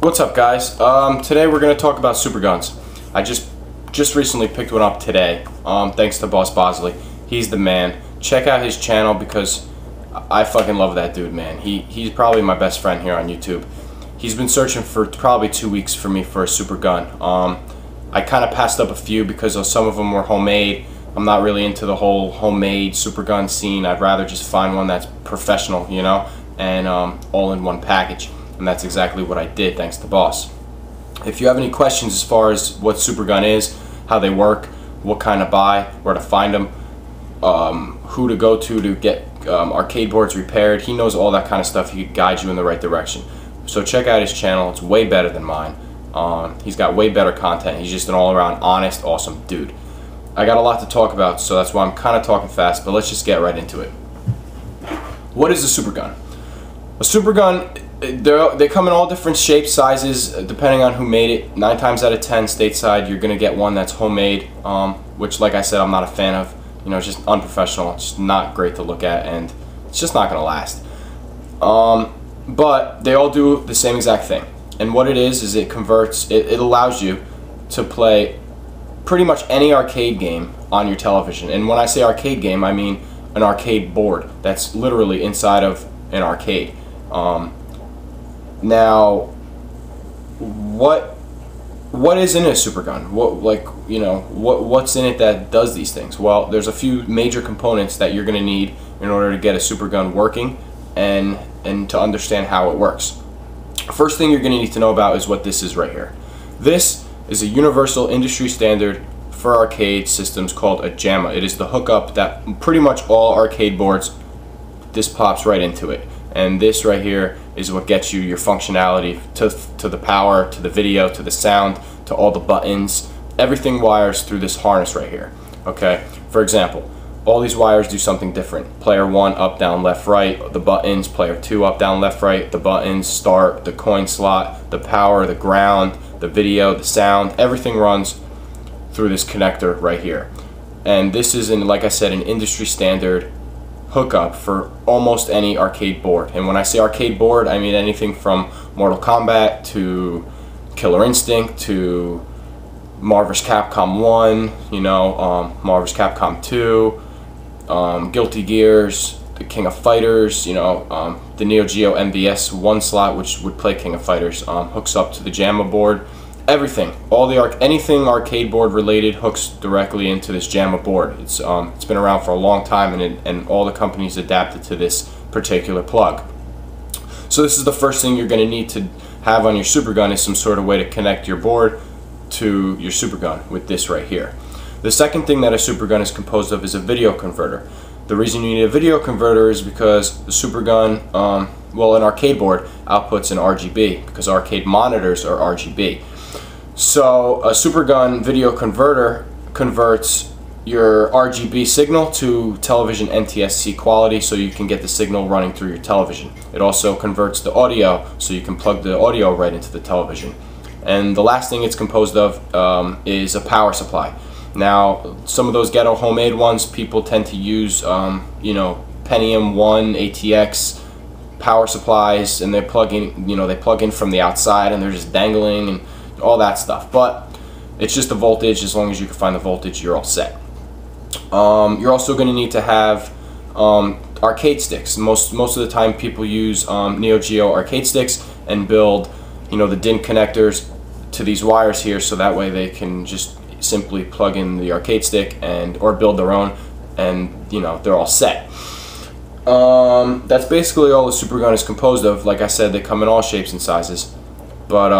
What's up, guys? Today we're going to talk about Superguns. I just recently picked one up today, thanks to BossBossly. He's the man. Check out his channel because I fucking love that dude, man. He's probably my best friend here on YouTube. He's been searching for probably 2 weeks for me for a Supergun. I kind of passed up a few because some of them were homemade. I'm not really into the whole homemade Supergun scene. I'd rather just find one that's professional, you know, and all in one package. And that's exactly what I did, thanks to Boss. If you have any questions as far as what Supergun is, how they work, what kind to buy, where to find them, who to go to get arcade boards repaired, he knows all that kind of stuff. He can guide you in the right direction. So check out his channel. It's way better than mine. He's got way better content. He's just an all-around honest, awesome dude. I got a lot to talk about, so that's why I'm kind of talking fast, but let's just get right into it. What is a Supergun? A Supergun, they come in all different shapes, sizes, depending on who made it. 9 times out of 10 stateside, you're going to get one that's homemade, which, like I said, I'm not a fan of. You know, it's just unprofessional. It's just not great to look at, and it's just not going to last. But they all do the same exact thing. And what it is it converts, it allows you to play pretty much any arcade game on your television. And when I say arcade game, I mean an arcade board that's literally inside of an arcade. Now, what is in a Supergun? What's in it that does these things? Well, there's a few major components that you're going to need in order to get a Supergun working and to understand how it works. First thing you're going to need to know about is what this is right here. This is a universal industry standard for arcade systems called a JAMA. It is the hookup that pretty much all arcade boards, this pops right into it. And this right here is what gets you your functionality to the power, to the video, to the sound, to all the buttons. Everything wires through this harness right here. Okay, for example, all these wires do something different. Player 1 up, down, left, right, the buttons. Player 2 up, down, left, right, the buttons, start, the coin slot, the power, the ground, the video, the sound. Everything runs through this connector right here. And this is, like I said, an industry standard hookup for almost any arcade board. And when I say arcade board, I mean anything from Mortal Kombat to Killer Instinct to Marvel vs. Capcom 1, you know, Marvel vs. Capcom 2, Guilty Gears, the King of Fighters, you know, the Neo Geo MVS 1 slot, which would play King of Fighters, hooks up to the JAMA board. Everything, anything arcade board related hooks directly into this JAMA board. It's been around for a long time, and all the companies adapted to this particular plug. So this is the first thing you're going to need to have on your Supergun, is some sort of way to connect your board to your Supergun with this right here. The second thing that a Supergun is composed of is a video converter. The reason you need a video converter is because the Supergun, well, an arcade board outputs an RGB, because arcade monitors are RGB. So a Supergun video converter converts your RGB signal to television NTSC quality, so you can get the signal running through your television. It also converts the audio, so you can plug the audio right into the television. And the last thing it's composed of is a power supply. Now, some of those ghetto homemade ones, people tend to use, you know, Pentium 1 ATX power supplies, and they plug in, you know, they plug in from the outside, and they're just dangling and all that stuff. But it's just the voltage. As long as you can find the voltage, you're all set. You're also going to need to have arcade sticks. Most of the time, people use Neo Geo arcade sticks and build, you know, the DIN connectors to these wires here, so that way they can just simply plug in the arcade stick or build their own, and you know, they're all set. That's basically all the Supergun is composed of. Like I said, they come in all shapes and sizes, but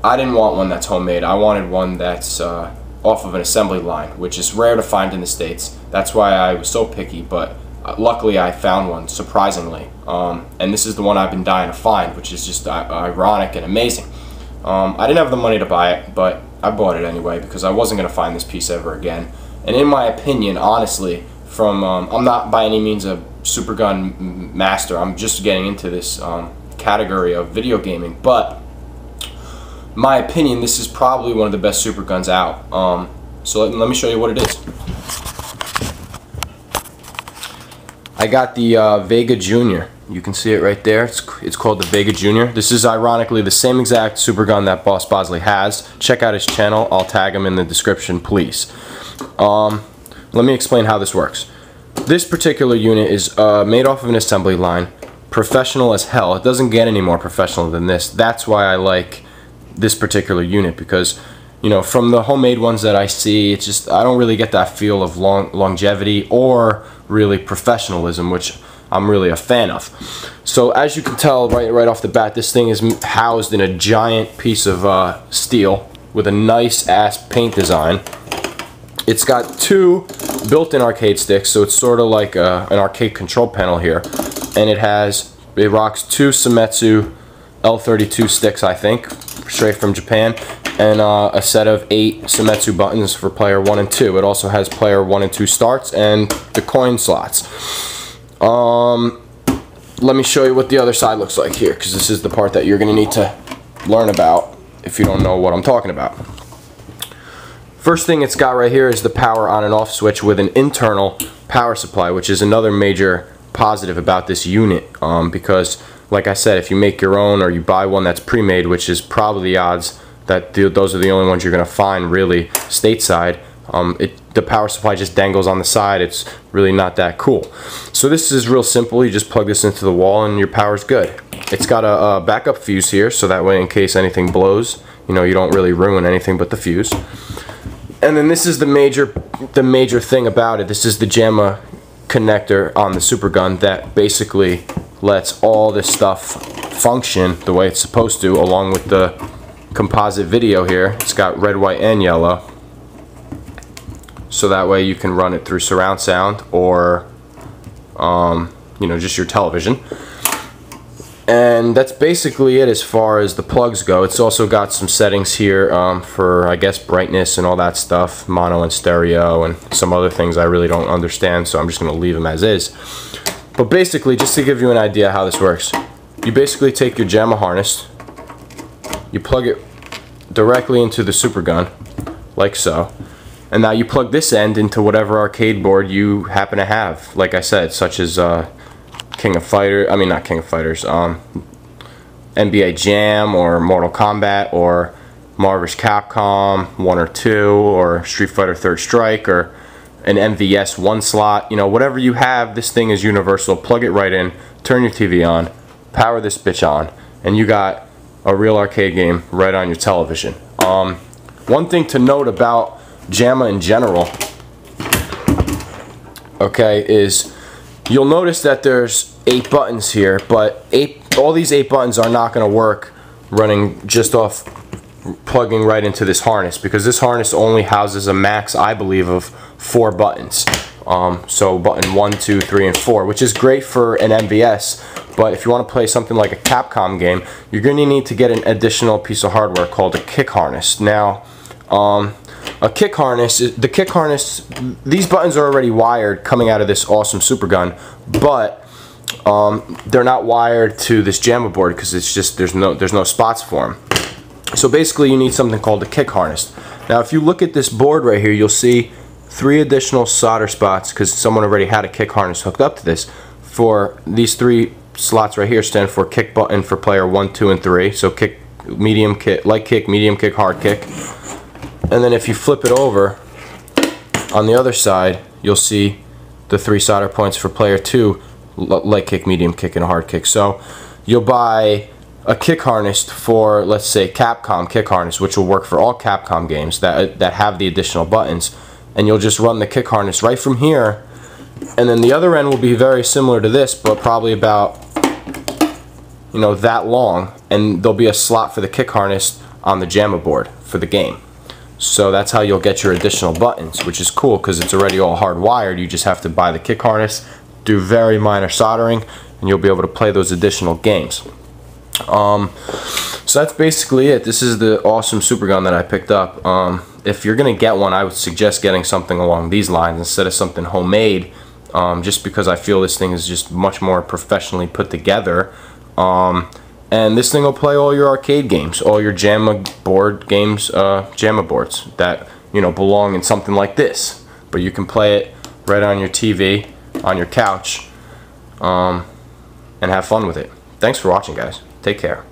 I didn't want one that's homemade. I wanted one that's off of an assembly line, which is rare to find in the States. That's why I was so picky, but luckily I found one, surprisingly. And this is the one I've been dying to find, which is just ironic and amazing. I didn't have the money to buy it, but I bought it anyway because I wasn't going to find this piece ever again. And in my opinion, honestly, I'm not by any means a Supergun master. I'm just getting into this category of video gaming, but my opinion, this is probably one of the best Superguns out. So let me show you what it is. I got the Vega Junior. You can see it right there. It's called the Vega Junior. This is ironically the same exact Supergun that BossBossly has. Check out his channel. I'll tag him in the description, please. Let me explain how this works. This particular unit is made off of an assembly line. Professional as hell. It doesn't get any more professional than this. That's why I like this particular unit, because you know, from the homemade ones that I see, it's just, I don't really get that feel of longevity or really professionalism, which I'm really a fan of. So as you can tell right off the bat, this thing is housed in a giant piece of steel with a nice ass paint design. It's got two built-in arcade sticks, so it's sort of like an arcade control panel here, and it rocks two Seimitsu L32 sticks, I think, straight from Japan, and a set of 8 Seimitsu buttons for player 1 and 2. It also has player 1 and 2 starts and the coin slots. Let me show you what the other side looks like here, because this is the part that you're going to need to learn about if you don't know what I'm talking about. First thing it's got right here is the power on and off switch with an internal power supply, which is another major positive about this unit, because like I said, if you make your own or you buy one that's pre-made, which is probably the odds that those are the only ones you're going to find really stateside, the power supply just dangles on the side. It's really not that cool. So this is real simple. You just plug this into the wall and your power's good. It's got a backup fuse here, so that way in case anything blows, you know, you don't really ruin anything but the fuse. And then this is the major thing about it. This is the JAMA connector on the Supergun that basically lets all this stuff function the way it's supposed to, along with the composite video here. It's got red, white, and yellow, so that way you can run it through surround sound or you know, just your television. And that's basically it as far as the plugs go. It's also got some settings here for, I guess, brightness and all that stuff, mono and stereo, and some other things I really don't understand, so I'm just going to leave them as is. But basically, just to give you an idea how this works, you basically take your JAMA harness, you plug it directly into the Supergun, like so, and now you plug this end into whatever arcade board you happen to have, like I said, such as King of Fighters, I mean not King of Fighters, NBA Jam or Mortal Kombat or Marvel vs. Capcom 1 or 2 or Street Fighter Third Strike or an MVS 1 slot, you know, whatever you have, this thing is universal. Plug it right in, turn your TV on, power this bitch on, and you got a real arcade game right on your television. One thing to note about JAMA in general, okay, is you'll notice that there's 8 buttons here, but all these 8 buttons are not going to work running just off plugging right into this harness, because this harness only houses a max, I believe, of 4 buttons. So button 1, 2, 3, and 4, which is great for an MVS, but if you want to play something like a Capcom game, you're going to need to get an additional piece of hardware called a kick harness. Now, a kick harness, these buttons are already wired coming out of this awesome Supergun, but they're not wired to this JAMA board because it's just there's no spots for them. So basically you need something called a kick harness. Now if you look at this board right here, you'll see 3 additional solder spots, because someone already had a kick harness hooked up to this. For these 3 slots right here stand for kick button for player 1, 2, and 3. So kick, medium kick, light kick, medium kick, hard kick. And then if you flip it over, on the other side, you'll see the 3 solder points for player 2, light kick, medium kick, and hard kick. So you'll buy a kick harness for, let's say, Capcom kick harness, which will work for all Capcom games that have the additional buttons, and you'll just run the kick harness right from here, and then the other end will be very similar to this, but probably about, you know, that long, and there'll be a slot for the kick harness on the JAMA board for the game. So that's how you'll get your additional buttons, which is cool because it's already all hardwired. You just have to buy the kick harness, do very minor soldering, and you'll be able to play those additional games. So that's basically it. This is the awesome Supergun that I picked up. If you're gonna get one, I would suggest getting something along these lines instead of something homemade, just because I feel this thing is just much more professionally put together. And this thing will play all your arcade games, all your JAMA board games, JAMA boards that, you know, belong in something like this. But you can play it right on your TV, on your couch, and have fun with it. Thanks for watching, guys. Take care.